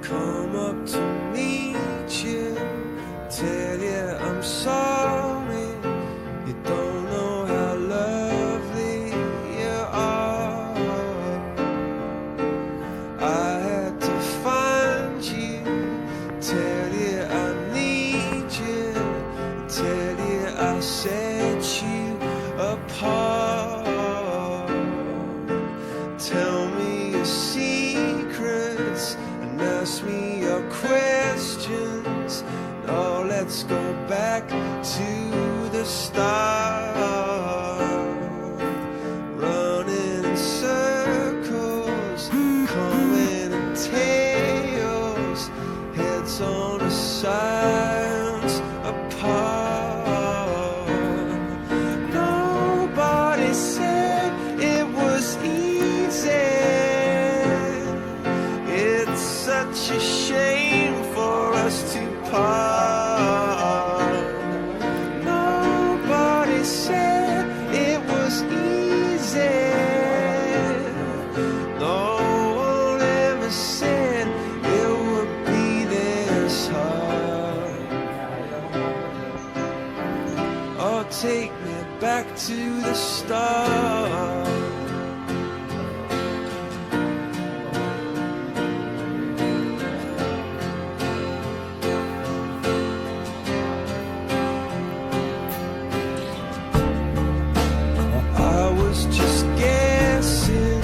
come up to meet you, tell you I'm sorry. You don't know how lovely you are. I had to find you, tell you I need you, tell you I set you apart. Tell me your secrets and ask me your questions. Now let's go back to the start. Running in circles, coming in tails, heads on the sides apart. Nobody said it was easy. It's such a shame for us to part. Nobody said it was easy. No one ever said it would be this hard. Oh, take me back to the start. I was just guessing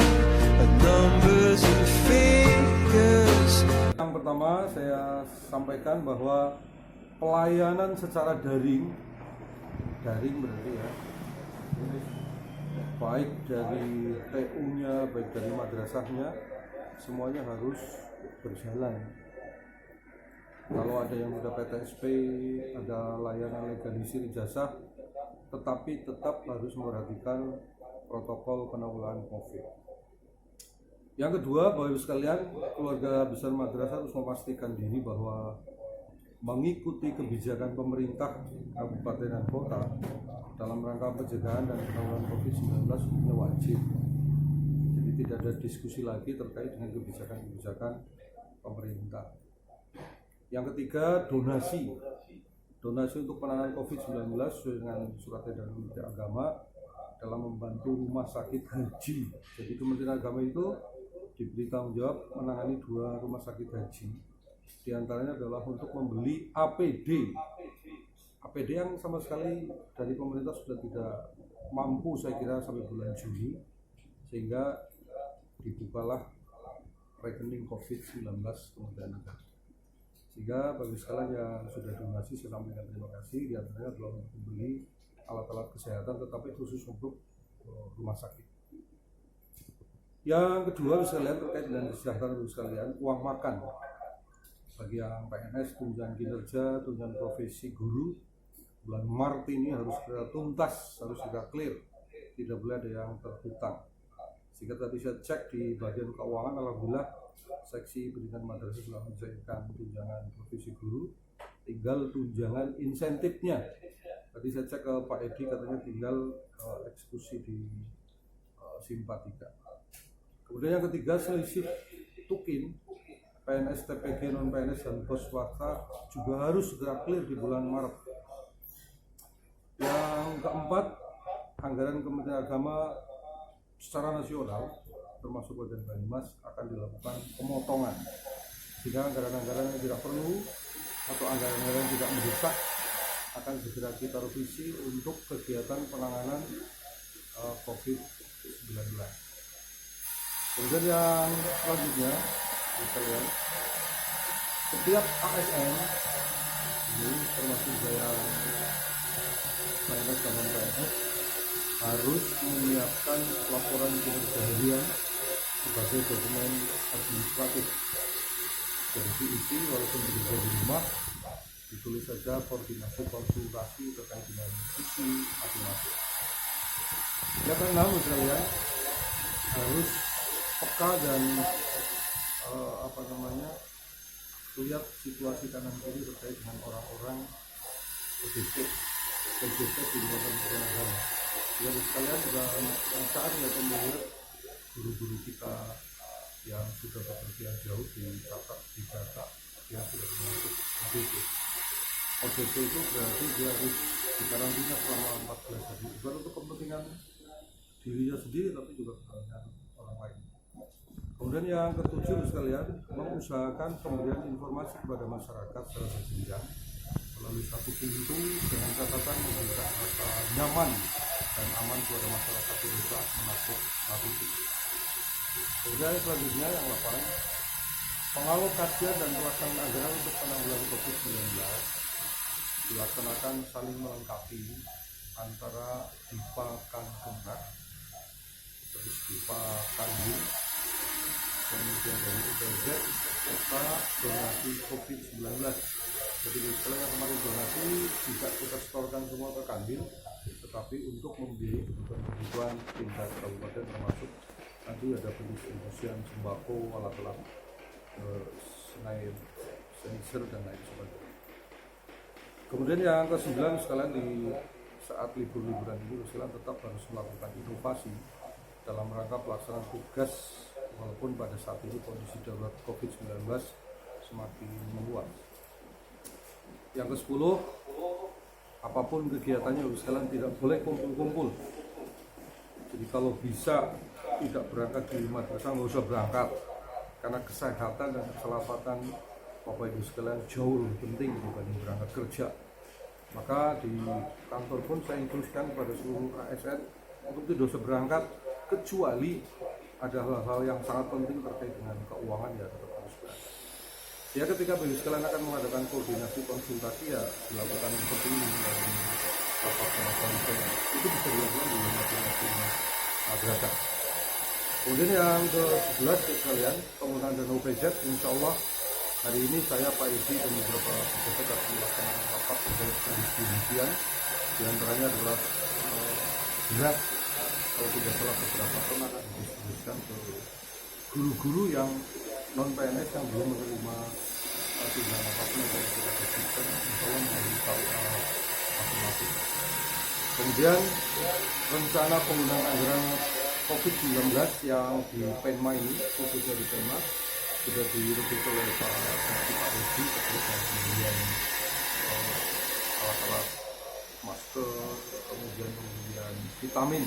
at numbers and figures. Yang pertama saya sampaikan bahwa pelayanan secara daring berarti ya, baik dari TU-nya, baik dari madrasahnya, semuanya harus berjalan. Kalau ada yang sudah PTSP, ada layanan legalisir ijazah, tetapi tetap harus memperhatikan protokol penanggulangan COVID. Yang kedua, Bapak Ibu sekalian, keluarga besar madrasah harus memastikan diri bahwa mengikuti kebijakan pemerintah kabupaten dan kota dalam rangka pencegahan dan penanggulangan COVID-19 ini wajib. Jadi tidak ada diskusi lagi terkait dengan kebijakan-kebijakan pemerintah. Yang ketiga, donasi untuk penanganan COVID-19 sesuai dengan surat edaran Kementerian Agama dalam membantu rumah sakit haji. Jadi Kementerian Agama itu diberi tanggung jawab menangani 2 rumah sakit haji. Di antaranya adalah untuk membeli APD yang sama sekali dari pemerintah sudah tidak mampu, saya kira sampai bulan Juni, sehingga dibukalah rekening COVID-19 Kementerian Agama. Sehingga bagi sekalian yang sudah donasi, saya sampaikan terima kasih. Di antaranya adalah untuk membeli alat-alat kesehatan, tetapi khusus untuk rumah sakit. Yang kedua, sekalian terkait dengan kesejahteraan bagi sekalian, uang makan bagi yang PNS, tunjangan kinerja, tunjangan profesi guru, bulan Maret ini harus segera tuntas, harus segera clear, tidak boleh ada yang terhutang. Sehingga tadi saya cek di bagian keuangan, alhamdulillah seksi pendidikan madrasah sudah mencairkan tunjangan profesi guru, tinggal tunjangan insentifnya. Tadi saya cek ke Pak Edi, katanya tinggal eksekusi di Simpatika. Kemudian yang ketiga, selisih tukin PNS, TPG, non-PNS, dan pos swasta juga harus segera clear di bulan Maret. Yang keempat, anggaran Kementerian Agama secara nasional, termasuk Kabupaten Banyumas, akan dilakukan pemotongan. Sehingga anggaran-anggaran yang tidak perlu atau anggaran-anggaran yang tidak mendesak akan segera kita revisi untuk kegiatan penanganan COVID-19. Kemudian yang selanjutnya, sekalian, setiap ASN ini termasuk saya PNS dan non-PNS harus menyiapkan laporan kinerja harian sebagai dokumen administratif. Jadi diisi walaupun bekerja di rumah, ditulis saja koordinasi konsultasi terkait dengan isi masing-masing. Yang keenam, sekalian, harus peka dan lihat situasi kanan kiri terkait dengan orang-orang PJT di luar Kementerian Agama. Ya sekalian juga saat ya melihat guru-guru kita yang sudah bepergian jauh dicatat di data dia sudah masuk ODP. ODP itu berarti dia harus dikarantina selama 14 hari, bukan untuk kepentingan dirinya sendiri tapi juga kepentingan orang lain. Kemudian yang ketujuh sekalian, mengusahakan pemberian informasi kepada masyarakat secara berjenjang melalui satu pintu dengan catatan memberikan rasa nyaman dan aman kepada masyarakat di desa menakut satu pintu. Kemudian selanjutnya yang 8, pengalokasian dan pelaksanaan anggaran untuk penanggulangan COVID-19 dilaksanakan saling melengkapi antara DIPA Kankenak, terus DIPA Kanwil, kemudian dari UPZ serta donasi COVID-19. Jadi istilahnya kemarin donasi tidak kita setorkan semua ke Kanwil, tetapi untuk membeli kebutuhan tingkat kabupaten termasuk nanti ada pendistribusian sembako, alat-alat sensor dan lain sebagainya. Kemudian yang ke-9 sekalian, di saat liburan ini sekalian tetap harus melakukan inovasi dalam rangka pelaksanaan tugas walaupun pada saat ini kondisi darurat COVID-19 semakin meluas. Yang ke-10, apapun kegiatannya sekalian tidak boleh kumpul-kumpul. Jadi kalau bisa tidak berangkat di madrasah, nggak usah berangkat, karena kesehatan dan keselamatan Bapak Ibu sekalian jauh lebih penting dibanding berangkat kerja. Maka di kantor pun saya instruksikan kepada seluruh ASN untuk tidak usah berangkat kecuali ada hal-hal yang sangat penting terkait dengan keuangan, ya tetap harus berangkat. Ya ketika Bapak Ibu sekalian akan mengadakan koordinasi konsultasi, ya dilakukan seperti ini melalui rapat konferensi, itu bisa dilakukan di masing-masing madrasah. Kemudian yang ke-11 sekalian, penggunaan dana UPZ, insya Allah hari ini saya, Pak Edi dan beberapa pejabat akan melaksanakan rapat terkait pendistribusian. Di antaranya adalah beras, kalau tidak salah beberapa ton akan didistribusikan ke guru-guru yang non PNS yang belum menerima tunjangan apapun yang kita berikan, insya Allah melalui KUA masing-masing. Kemudian rencana penggunaan anggaran COVID-19 yang di Penma ini, khususnya di Penma, sudah direvisi oleh Pak Edi terkait dengan pembelian alat-alat masker, kemudian pembelian vitamin.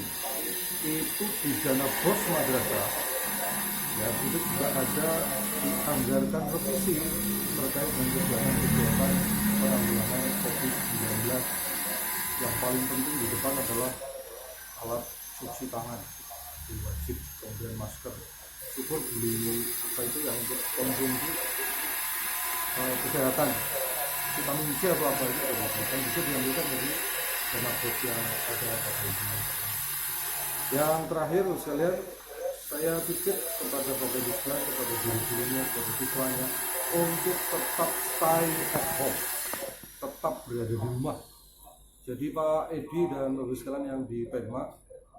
Itu di dana BOS madrasah, ya itu juga ada dianggarkan revisi terkait dengan kegiatan penanggulangan COVID-19. Yang paling penting di depan adalah alat cuci tangan wajib, kemudian masker. Syukur beli apa itu yang untuk konsumsi kesehatan, vitamin C atau apa itu kan bisa diambilkan dari dana BOS yang ada pada ini. Yang terakhir sekalian, saya titip kepada Bapak Ibu sekalian, kepada guru-gurunya, kepada siswanya untuk tetap stay at home, tetap berada di rumah. Jadi Pak Edi dan Bapak Ibu sekalian yang di Penma,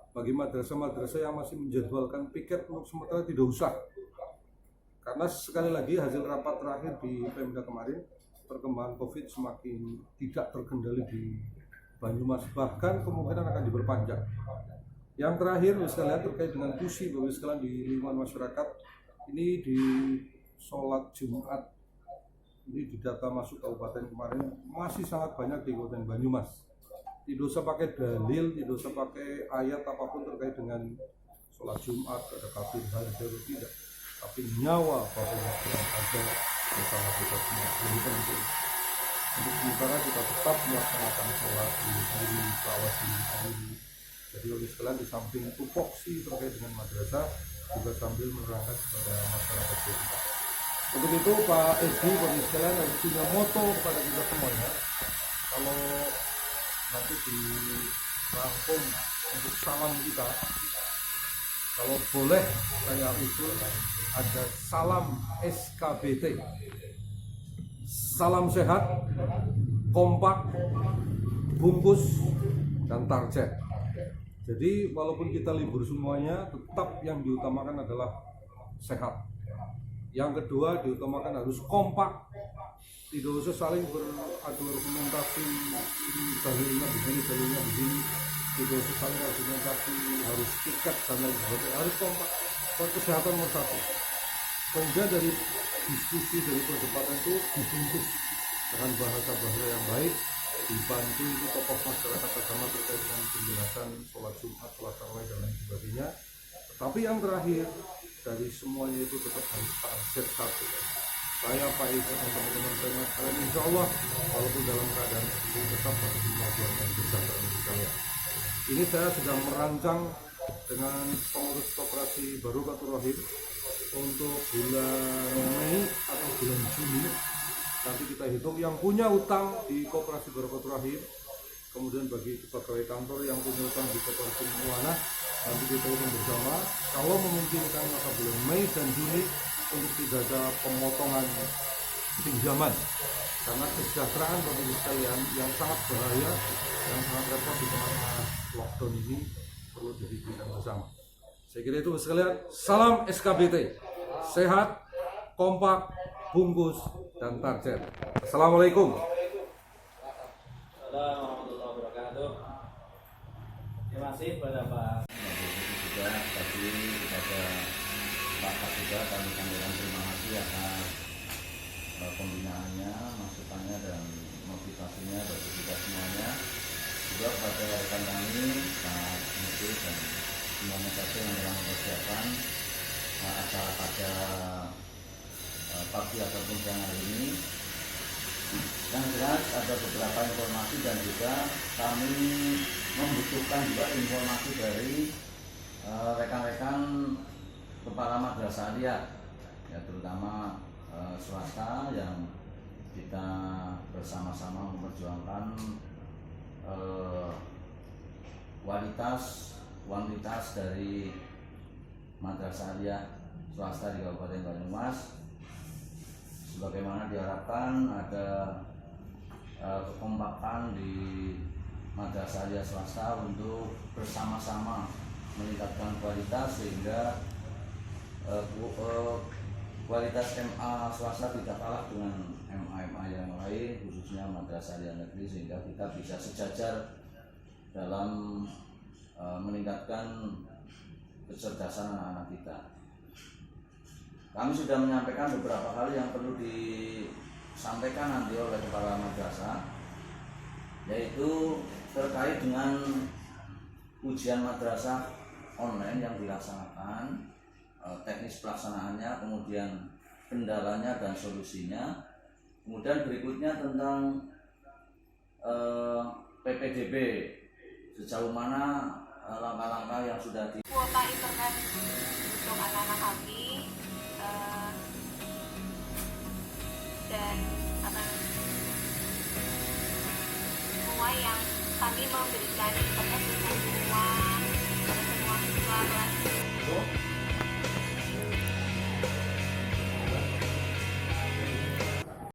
bagi madrasah-madrasah yang masih menjadwalkan piket untuk sementara tidak usah. Karena sekali lagi hasil rapat terakhir di Pemda kemarin, perkembangan COVID semakin tidak terkendali di Banyumas, bahkan kemungkinan akan diperpanjang. Yang terakhir sekalian terkait dengan pusi Bapak sekalian di lingkungan masyarakat, ini di sholat Jumat, ini di data masuk kabupaten kemarin masih sangat banyak di Kabupaten Banyumas. Tidak usah pakai dalil, tidak usah pakai ayat apapun terkait dengan sholat Jumat, ada kafir hadir tidak, tapi nyawa Bapak Ibu sekalian ada bersama kita semua. Jadi penting untuk sementara kita tetap melaksanakan sholat di diri, sholat di diri. Jadi oleh sekalian di samping tupoksi terkait dengan madrasah juga sambil menerangkan kepada masyarakat kita. Untuk itu Pak Edi, Bapak sekalian harus punya moto kepada kita semuanya. Kalau nanti dirangkum untuk salam kita, kalau boleh saya usul ada salam SKBT, salam sehat, kompak, bungkus, dan target. Jadi walaupun kita libur semuanya, tetap yang diutamakan adalah sehat. Yang kedua diutamakan harus kompak, tidak usah saling beradu argumentasi, ini dalilnya begini, dalilnya begini, tidak usah saling argumentasi harus tiket dan lain sebagainya, harus kompak. Kesehatan nomor satu. Kemudian dari diskusi, dari perdebatan itu dibungkus dengan bahasa yang baik, dibantu itu tokoh masyarakat agama terkait dengan penjelasan sholat Jumat, sholat tarawih dan lain sebagainya. Tetapi yang terakhir dari semuanya itu tetap harus target satu. Saya Pak Ibu dan teman-teman saya kalian insya Allah walaupun dalam keadaan itu tetap harus memperjuangkan kesejahteraan sekalian. Ini saya sedang merancang dengan pengurus koperasi Barokatul Rahim untuk bulan Mei atau bulan Juni. Nanti kita hitung yang punya utang di koperasi Barokatul Rahim, kemudian bagi pegawai kantor yang punya utang di koperasi Muwana, nanti kita hitung bersama. Kalau memungkinkan maka bulan Mei dan Juni untuk tidak ada pemotongan pinjaman, karena kesejahteraan Bapak Ibu sekalian yang sangat bahaya, yang sangat repot di tengah lockdown ini perlu dipikirkan bersama. Saya kira itu sekalian. Salam SKBT, sehat, kompak, bungkus, dan target. Assalamualaikum. Assalamualaikum warahmatullahi wabarakatuh. Terima kasih kepada Pak. Juga tadi kepada Pak Kasubag kami sampaikan terima kasih atas pembinaannya, masukannya dan motivasinya bagi kita semuanya. Juga kepada rekan kami Pak Muti dan semuanya saja yang telah mempersiapkan acara pada pagi ataupun siang hari ini. Yang jelas ada beberapa informasi dan juga kami membutuhkan juga informasi dari rekan-rekan kepala madrasah aliyah, ya terutama swasta yang kita bersama-sama memperjuangkan kuantitas dari madrasah aliyah swasta di Kabupaten Banyumas. Sebagaimana diharapkan ada kekompakan di madrasah aliyah swasta untuk bersama-sama meningkatkan kualitas sehingga kualitas MA swasta tidak kalah dengan MA yang lain, khususnya madrasah aliyah negeri, sehingga kita bisa sejajar dalam meningkatkan kecerdasan anak-anak kita. Kami sudah menyampaikan beberapa hal yang perlu disampaikan nanti oleh kepala madrasah, yaitu terkait dengan ujian madrasah online yang dilaksanakan, teknis pelaksanaannya, kemudian kendalanya dan solusinya. Kemudian berikutnya tentang PPDB, sejauh mana langkah-langkah yang sudah kuota internet untuk anak-anak kami dan semua yang kami memberikan internet